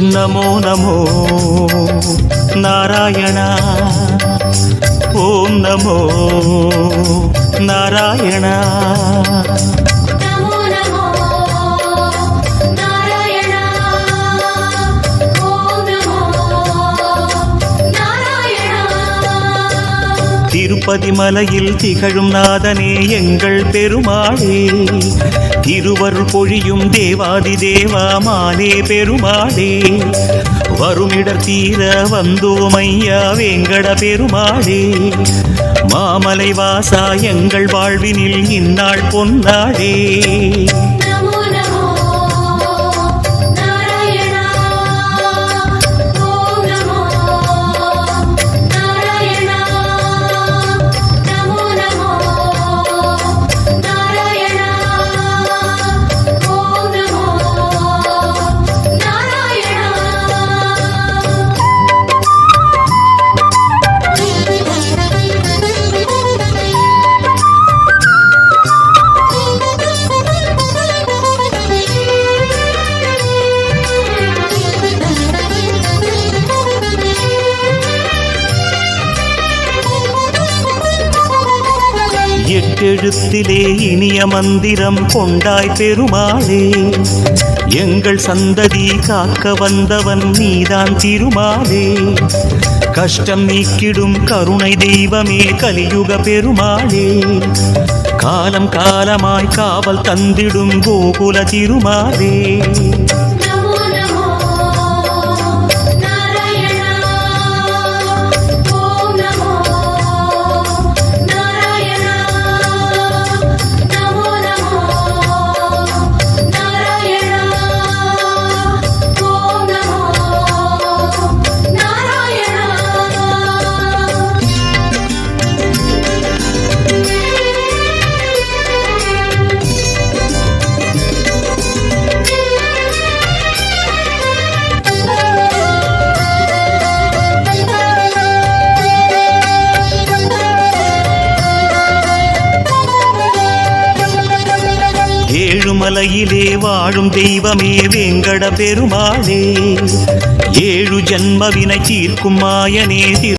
नमो नमो नारायण ओम नमो नारायण திருப்பதி மலையில் திகழும் நாதனே எங்கள் பெருமாளே திருவருள் பொழியும் தேவாதி தேவா மாலே பெருமாளே வருமிடர் தீர வந்தோம் ஐயா வேங்கட பெருமாளே மாமலை வாசா எங்கள் வாழ்வினில் இந்நாள் பொன்னாடே எட்டெழுத்திலே இனிய மந்திரம் கொண்டாய் பெருமாளே எங்கள் சந்ததி காக்க வந்தவன் நீதான் திருமாலே கஷ்டம் நீக்கிடும் கருணை தெய்வமே கலியுக பெருமாளே காலம் காலமாய் காவல் தந்திடும் கோகுல திருமாலே ஏழுமலையிலே வாழும் தெய்வமே வேங்கட பெருமாளே ஏழு ஜன்மவினை தீர்க்கும் மாயனே